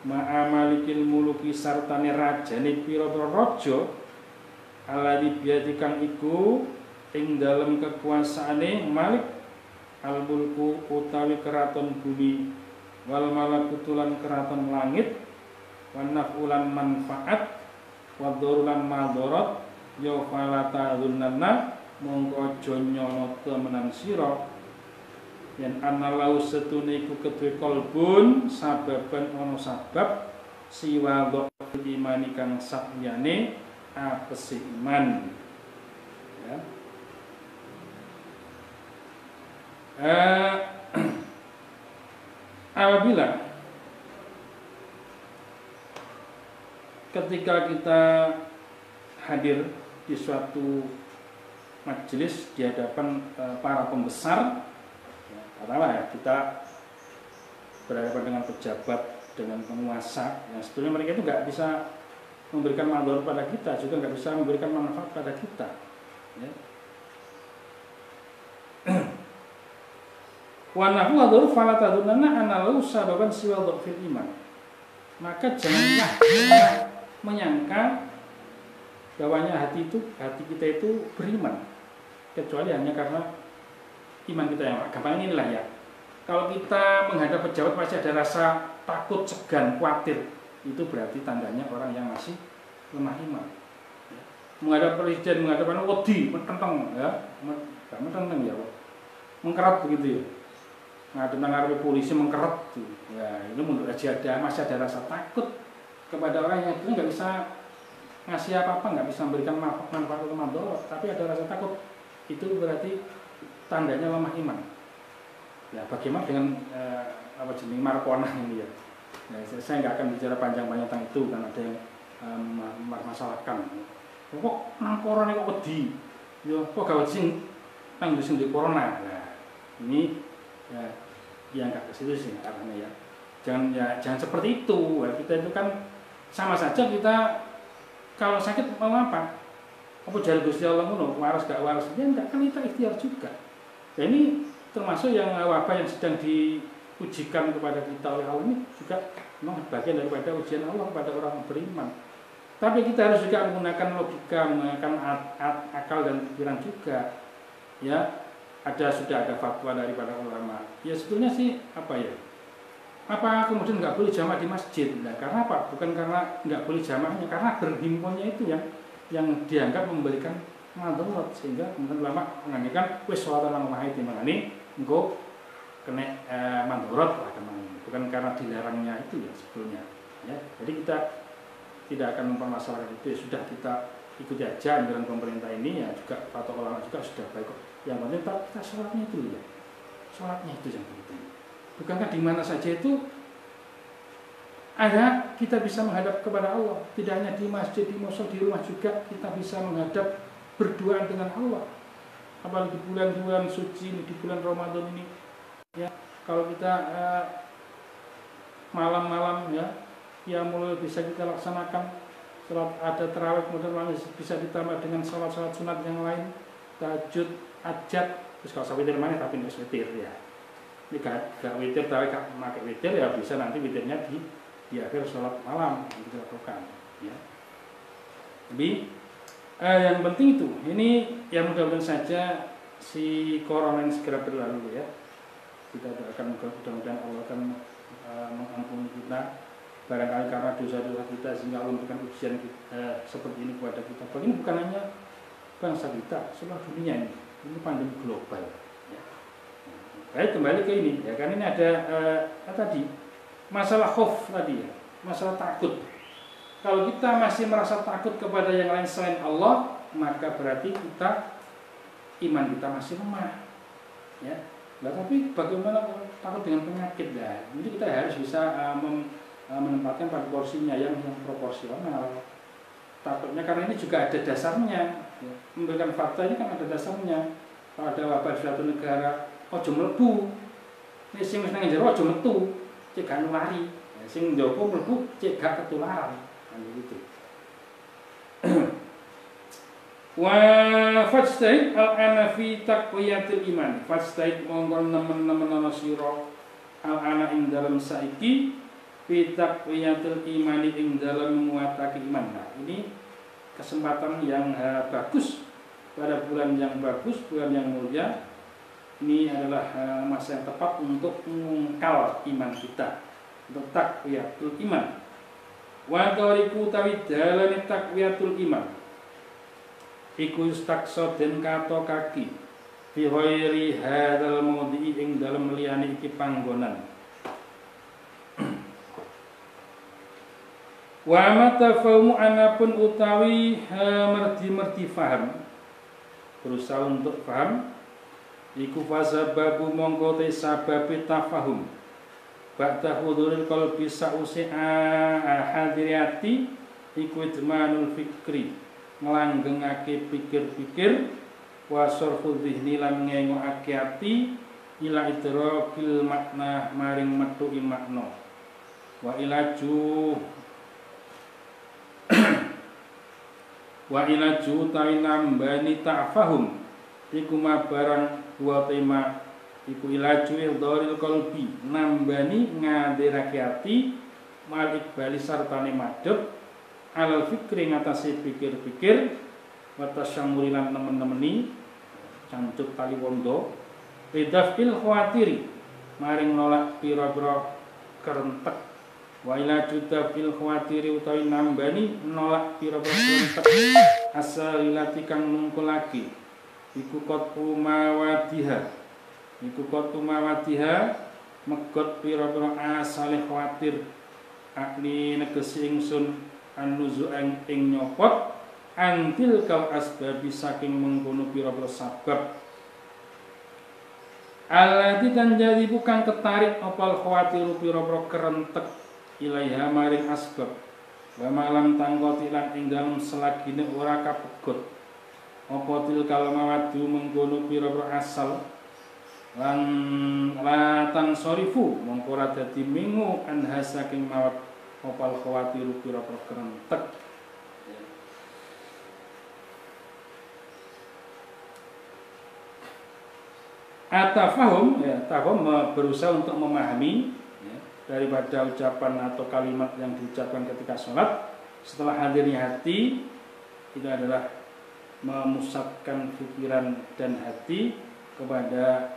ma'amalikil muluki sartane rajane pira-pira raja alladzi biadikang iku ing dalem kekuasaane malik al mulku utawi keraton bumi wal malakutulan keraton langit wan nafulan manfaat wa darulan madharat ya falata dzunanna mongko aja nyono temenan sira yen ana lau setune iku kedue kolbun sababan ana sabab siwa dhul imani kang sakliyane apese iman ya. Apabila ketika kita hadir di suatu majelis di hadapan para pembesar, katakanlah ya, kita berhadapan dengan pejabat, dengan penguasa, yang sebetulnya mereka itu nggak bisa memberikan manfaat pada kita, juga nggak bisa memberikan manfaat pada kita. Ya. Wa nahu adzur fala tadunna analu sababan siwa dhafil iman. Maka janganlah menyangka bahwanya hati kita itu beriman kecuali hanya karena iman kita yang gampang inilah ya. Kalau kita menghadap pejabat masih ada rasa takut, segan, khawatir, itu berarti tandanya orang yang masih lemah iman. Menghadap presiden, menghadap wedi, mententeng ya, mententeng ya, mengkerat begitu ya. Ngadep polisi mengkerat tuh. Ya, itu menurut aja masih ada rasa takut kepada orang yang itu nggak bisa ngasih apa-apa, nggak bisa memberikan manfaat atau mandor, tapi ada rasa takut. Itu berarti tandanya lemah iman. Ya, bagaimana dengan apa jenis Markona ini ya? Ya, saya nggak akan bicara panjang-panjang tentang itu karena ada yang masalahkan. Kok nang corona kok wedi? Ya, kok gawat sing nang di corona. Nah, ini ya nggak ke situ sih arahnya ya. Jangan seperti itu. Ya, kita itu kan sama saja kita kalau sakit mau apa? Apa jare Gusti Allah ngono, waras gak waras? Ya enggak, kan kita ikhtiar juga. Ya, ini termasuk yang wabah yang sedang diujikan kepada kita oleh Allah ini juga memang bagian daripada ujian Allah kepada orang beriman. Tapi kita harus juga menggunakan logika, menggunakan akal dan pikiran juga. Ya, sudah ada fatwa daripada ulama. Ya sebetulnya sih apa ya? Apa kemudian nggak boleh jamaah di masjid? Nah, karena apa? Bukan karena nggak boleh jamaahnya, karena berhimpunnya itu yang dianggap memberikan madarat, sehingga kemudian ulama menganggapkan wis sholat nang omah iki mangane engko kena madarat lah kemana. Bukan karena dilarangnya itu ya sebetulnya. Ya, jadi kita tidak akan mempermasalahkan itu. Ya, sudah kita ikuti aja anjuran pemerintah ini, ya juga fatwa ulama juga sudah baik kok. Yang penting kita sholatnya itu ya. Sholatnya itu yang penting. Bukankah di mana saja itu ada kita bisa menghadap kepada Allah? Tidak hanya di masjid, di musola, di rumah juga kita bisa menghadap berduaan dengan Allah. Apalagi di bulan-bulan suci ini, di bulan Ramadan ini, ya kalau kita malam-malam ya mulai bisa kita laksanakan sholat ada tarawih, kemudian bisa ditambah dengan sholat-sholat sunat yang lain, tahajud, hajat, terus kalau witir mana tapi nggak witir ya. Ini gak witir tapi gak pakai witir ya bisa nanti witirnya di akhir sholat malam kita lakukan ya. Tapi yang penting itu ini yang mudah-mudahan saja si corona ini segera berlalu ya. Kita doakan mudah-mudahan Allah akan mengampuni kita barangkali karena dosa-dosa kita sehingga Allah memberikan ujian seperti ini kepada kita. Ini bukan hanya bangsa kita, seluruh dunia ini pandemi global. Baik, kembali ke ini ya, kan ini ada tadi masalah khauf tadi ya, masalah takut. Kalau kita masih merasa takut kepada yang lain selain Allah, maka berarti iman kita masih lemah. Ya. Nah, tapi bagaimana takut dengan penyakit ya? Jadi kita harus bisa menempatkan pada porsinya yang proporsional. Takutnya karena ini juga ada dasarnya. Ya. Memberikan fakta ini kan ada dasarnya. Kalau ada wabah di suatu negara, ojo mlebu. Nek sing wis nang njero ojo metu, cek gak nulari. Sing njopo mlebu cek gak ketularan. Kan gitu. Wa fastahid al-ana fi taqwiyatil iman. Fastahid monggo nemen-nemen ana sira al-ana ing dalem saiki fi taqwiyatil iman ing dalem nguatake iman. Nah, ini kesempatan yang bagus pada bulan yang bagus, bulan yang mulia. Ini adalah masa yang tepat untuk mengungkal iman kita, untuk taqwiyatul iman. Wa tariqu tawi dalane taqwiyatul iman iku istaksa den kato kaki fi ghairi hadzal mawdi'i ing dalem liyane iki panggonan. Wa matafaumu anapun utawi merti faham, berusaha untuk faham iku fasababu mongko te sababe tafahum ba'da huduril qalbi sa'usi hadiriyati iku idmanul fikri nglanggengake pikir-pikir wa sarfu dhihni lan ngengokake ati ila idrakil makna maring metuki makna wa ilaju tawi nambani ta'fahum iku mabarang dua tema iku ilaju idharil qalbi nambani ngadirake ati mal ikbali sartane madhep alal fikri ngatasi pikir-pikir wa tasyamurilan nemen-nemeni cancut tali wondo ridafil khawatiri maring nolak pira-pira kerentek wa ilaju dafil khawatiri utawi nambani nolak pira-pira kerentek asalilati kang nungkul lagi iku kotu mawatiha megot pira-pira asale khawatir akni negesi ingsun anuzu ing nyopot antil kal asbabi saking mengkono pira-pira sabab Alati dan jadi bukan ketarik opal khawatiru piro-piro kerentek ilaiha maring asbab wa malam tangkotilan ing dalem selagine ora kapegot apa til kalamawadu mengkono piro-piro asal lan latan sorifu mongko ora dadi mingu anha saking mawat opal khawatiru piro-piro kerentek. Atafahum, ya, tafahum berusaha untuk memahami ya, daripada ucapan atau kalimat yang diucapkan ketika sholat setelah hadirnya hati itu adalah memusatkan pikiran dan hati kepada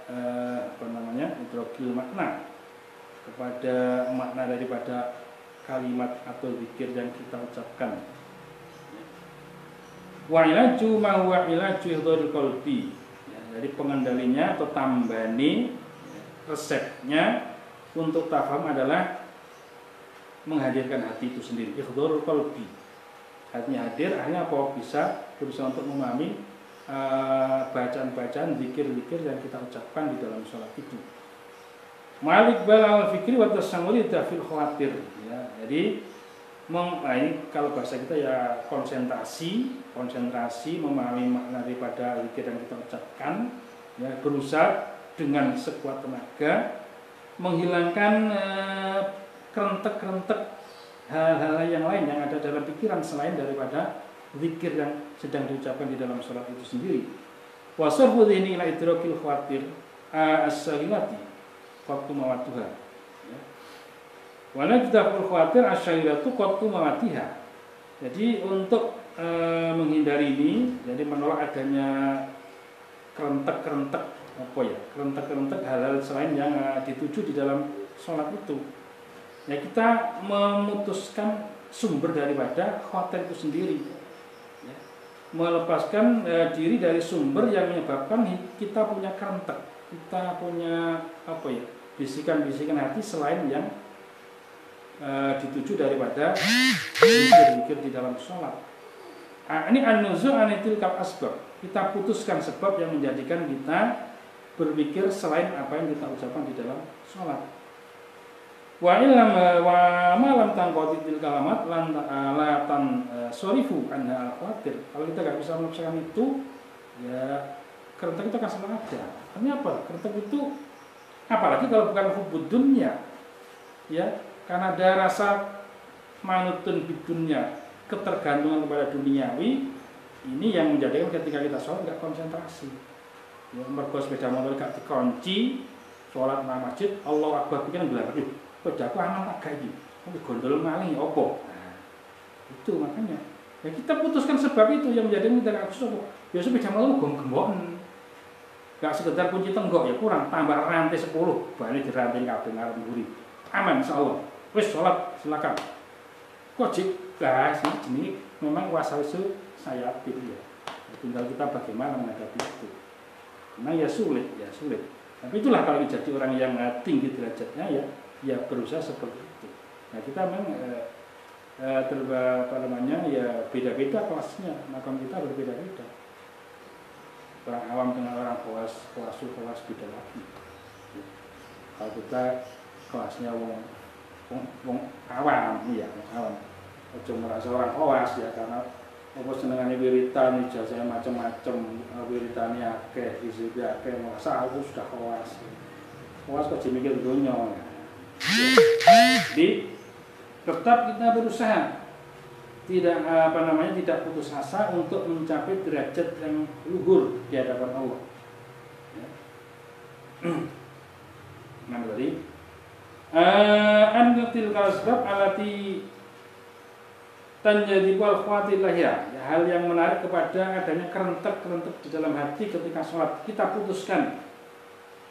idrokil makna, kepada makna daripada kalimat atau zikir yang kita ucapkan. Wa ilaju ma huwa ilaju ihdharil qalbi. Jadi pengendalinya atau tambani resepnya untuk tafahum adalah menghadirkan hati itu sendiri, ihdharul qalbi. Hatinya hadir, akhirnya apa? Bisa berusaha untuk memahami bacaan-bacaan zikir-zikir yang kita ucapkan di dalam sholat itu. Malik balal fikri wa tasammuri fil khawatir. Ya, jadi ini kalau bahasa kita ya konsentrasi memahami makna daripada zikir yang kita ucapkan, ya, berusaha dengan sekuat tenaga menghilangkan kerentek-kerentek hal-hal yang lain yang ada dalam pikiran selain daripada zikir yang sedang diucapkan di dalam sholat itu sendiri. Wasarfu dzihni ila idrakil khawatir as-saghirati waqtu mawatuha. Wala tidakul khawatir asy'ariyatu qattu mawatiha. Jadi untuk menghindari ini, jadi menolak adanya kerentek-kerentek kerentek-kerentek hal-hal selain yang dituju di dalam sholat itu. Ya, kita memutuskan sumber daripada khawatir itu sendiri. Ya, melepaskan diri dari sumber yang menyebabkan kita punya kerentek, kita punya bisikan-bisikan hati selain yang dituju daripada zikir-zikir di dalam sholat. Ini an-nuzu' anitil kal asbab. Kita putuskan sebab yang menjadikan kita berpikir selain apa yang kita ucapkan di dalam sholat. Wa illam wa malam tangqatil kalamat lan latan sorifu anha al-khawatir. Kalau kita nggak bisa melepaskan itu, ya kerentek itu akan selalu ada. Artinya apa? Kerentek itu apalagi kalau bukan hubud dunya, ya. Karena ada rasa manutun bidunya, ketergantungan kepada duniawi, ini yang menjadikan ketika kita sholat nggak konsentrasi. Ya, mergo sepeda motor gak dikunci, sholat nang masjid, Allah Akbar pikiran gelap, aduh, pedaku aman tak gaji, gondol maling ya opo. Nah, itu makanya. Ya kita putuskan sebab itu yang menjadikan kita nggak sholat. Ya sepeda motor gembok, gak sekedar kunci tenggok ya kurang, tambah rantai 10, balik di rantai kabeh ngarep mburi. Aman insyaallah. Wis sholat silakan. Kojik bahas ini memang wasawsu saya pilih ya. Tinggal kita bagaimana menghadapi itu. Memang ya sulit. Tapi itulah kalau jadi orang yang tinggi derajatnya ya berusaha seperti itu. Nah kita memang ya beda-beda kelasnya. Makam kita berbeda-beda. Orang awam dengan orang kelas beda lagi. Kalau kita kelasnya wong awam, iya awam. Ojo merasa orang khawas ya, karena apa senengane wiritan ijazahnya macam-macam, wiritane akeh, isi akeh, merasa aku sudah khawas. Khawas kok mikir dunya. Jadi tetap kita berusaha tidak putus asa untuk mencapai derajat yang luhur di hadapan Allah. Ya. Nah, tadi an-natil kasbab alati tanjadi wal khawatir ya, hal yang menarik kepada adanya kerentek-kerentek di dalam hati ketika sholat. Kita putuskan,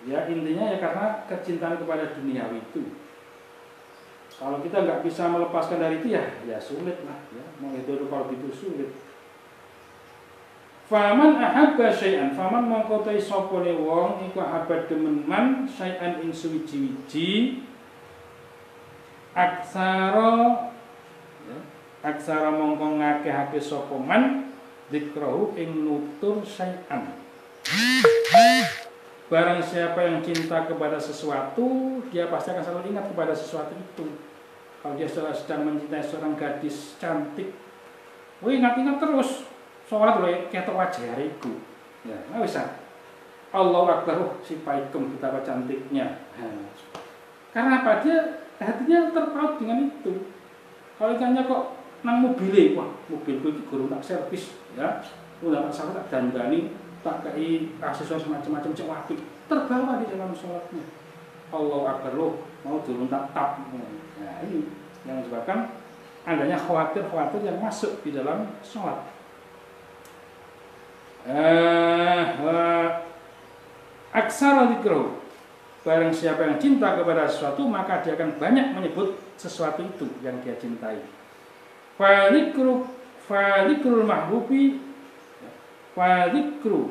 ya intinya ya karena kecintaan kepada duniawi itu. Kalau kita nggak bisa melepaskan dari itu ya sulit lah, ya mau itu kalau itu sulit. Faman ahabba syai'an, faman mongko tai sapa ne wong iku ahabba demen man syai'an ing suwiji-wiji aksara mongko ngakeh-akeh sapa man dzikrahu ing nutur syai'an barang siapa yang cinta kepada sesuatu, dia pasti akan selalu ingat kepada sesuatu itu. Kalau dia sedang mencintai seorang gadis cantik, ingat-ingat terus sholat loh, ketok wajah hariku. Ya, nggak bisa. Allahu Akbar, si paikem betapa cantiknya. Karena apa? Dia hatinya terpaut dengan itu. Kalau ikannya kok nang mobil, wah mobilku itu guru tak servis, ya, udah tak salah tak dandani, tak kei aksesoris macam-macam cek apik, terbawa di dalam sholatnya. Allahu Akbar loh, mau turun tak tap. Nah ini yang menyebabkan adanya khawatir-khawatir yang masuk di dalam sholat. Aksara dzikru, barang siapa yang cinta kepada sesuatu maka dia akan banyak menyebut sesuatu itu yang dia cintai. Fadzikru fadzikrul mahbubi, fadzikrul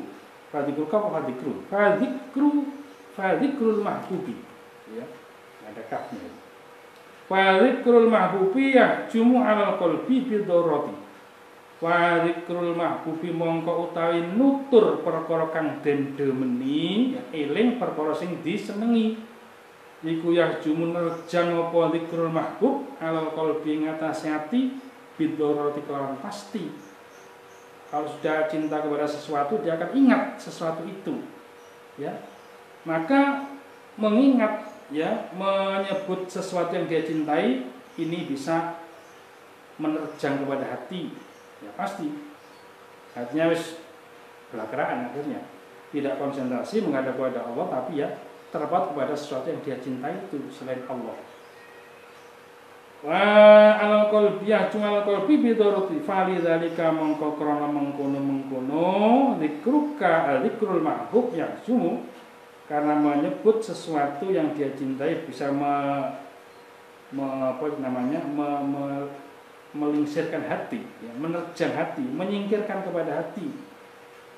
mahbubi, ya, ada kafnya. Fadzikrul mahbubi yahjumu alal qalbi bidoroti. Fadzikrul mahbubi mongko utawi nutur perkara kang den demeni, eling perkara sing disenengi. Iku yahjumu nerjang apa dzikrul mahbub alal qalbi ngatasi ati bidoroti kelawan pasti. Kalau sudah cinta kepada sesuatu, dia akan ingat sesuatu itu, ya. Maka mengingat, ya, menyebut sesuatu yang dia cintai ini bisa menerjang kepada hati, ya pasti. Hatinya wis belakaraan akhirnya, tidak konsentrasi menghadap kepada Allah, tapi ya terpaut kepada sesuatu yang dia cintai itu selain Allah. Wa alal qalbiyah cumal qalbi bidoroti fali dzalika mongko krana mengkono dzikruka dzikrul mahbub yang sumu, karena menyebut sesuatu yang dia cintai bisa melingsirkan hati, ya, menerjang hati, menyingkirkan kepada hati,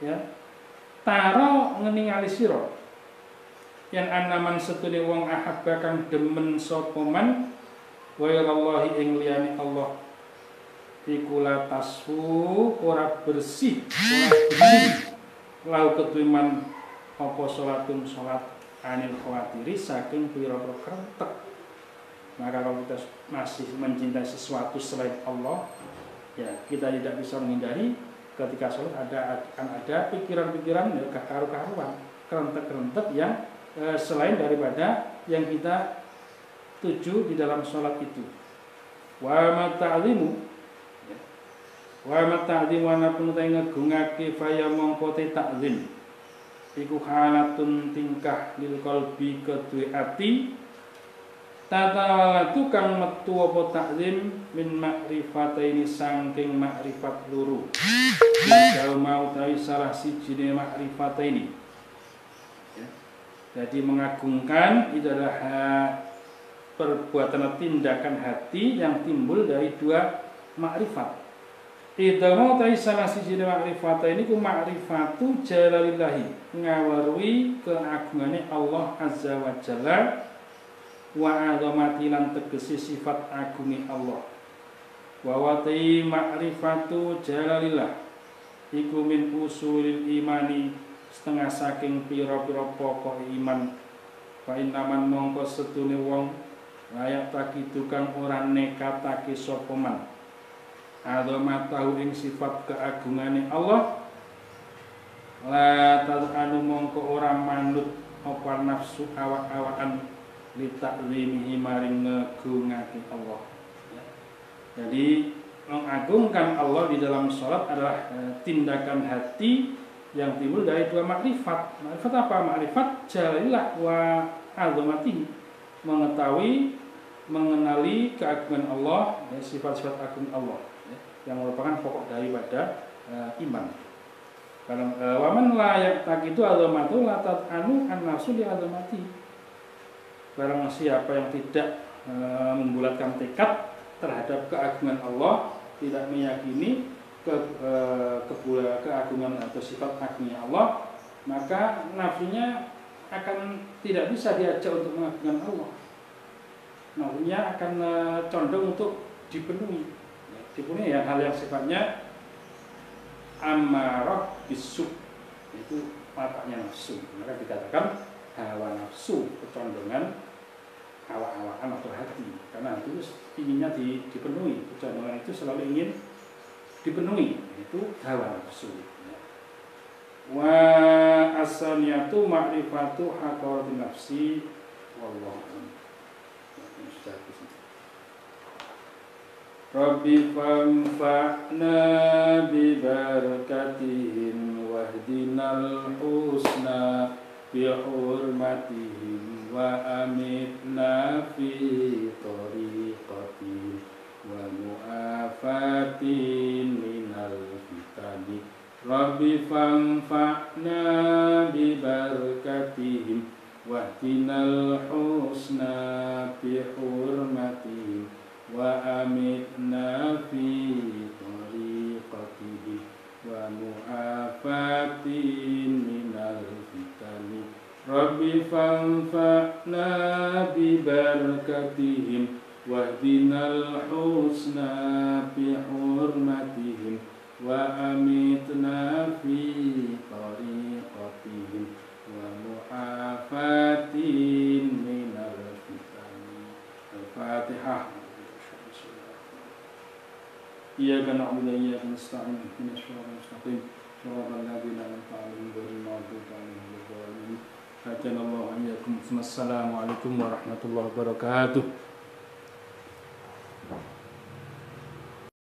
ya. Taro ngeningali sira yang anaman setune wong ahabba kang demen sapa man wairallahi ing liyane Allah iku la tasfu ora bersih ora bening lau ketuiman apa salatun salat anil khawatiri saking pira-pira krentek. Maka kalau kita masih mencintai sesuatu selain Allah, ya kita tidak bisa menghindari ketika sholat akan ada pikiran-pikiran, ya, karu-karuan, kerentek-kerentek yang selain daripada yang kita tuju di dalam sholat itu. Wa mata'limu, ya. Wa mata'limu anapun utai ngegungake faya mongkote ta'lim iku halatun tingkah lil qalbi kedue ati tatawalatu kang metu apa ta'lim min ma'rifataini sangking ma'rifat luru jauh mau tawi salah sijine ma'rifataini, ya. Jadi mengagungkan itu adalah perbuatan tindakan hati yang timbul dari dua makrifat. Idza mau ta salah siji makrifat ini ku makrifatu jalalillahi, ngawarui keagungane Allah azza wa jalla wa azamati lan tegesi sifat agungi Allah. Wa wati makrifatu jalalillah iku min usulil imani, setengah saking pira-pira pokok iman. Fa innaman mongko setune wong layak taki tukang ora nekatake sapa man azamatahu ing sifat keagungane Allah la tazanu mongko ora manut apa nafsu awak-awakan li ta'zimihi maring ngagungake Allah, ya. Jadi mengagungkan Allah di dalam sholat adalah tindakan hati yang timbul dari dua makrifat. Makrifat apa? Makrifat jalillah wa azamatihi, mengetahui, mengenali keagungan Allah, ya, sifat-sifat agung Allah, ya, yang merupakan pokok daripada iman. Kalau waman layak tak itu azamatu latat anu an nafsu di azamati. Barang siapa yang tidak membulatkan tekad terhadap keagungan Allah, tidak meyakini keagungan atau sifat agungnya Allah, maka nafsunya akan tidak bisa diajak untuk mengagungkan Allah. Nafsunya akan condong untuk dipenuhi, ya, hal yang sifatnya amarah bisu, itu matanya nafsu. Maka dikatakan hawa nafsu, kecondongan awak-awakan atau hati. Karena hati itu inginnya dipenuhi, kecondongan itu selalu ingin dipenuhi, itu hawa nafsu. Wa asaniyatu ma'rifatu haqaratin nafsi wallahu a'lam. Rabbi fanfa'na bi barakatihim wahdinal husna bi hurmatihim wa amitna fi tariqatihim wa mu'afatin minal fitani. Rabbi fanfa'na bi barakatihim wahdinal husna bi hurmatihim wa amitna fi tariqatihi wa mu'afatin minal fitani. Rabbi fanfa'na bi barakatihim wahdinal husna bi hurmatihim wa amitna fi tariqatihim wa mu'afatin minal fitani. Al-Fatihah. Iyyaka na'budu wa iyyaka nasta'in ihdinas siratal mustaqim siratal ladzina an'amta 'alaihim ghairil maghdubi 'alaihim waladdallin. Assalamualaikum warahmatullahi wabarakatuh.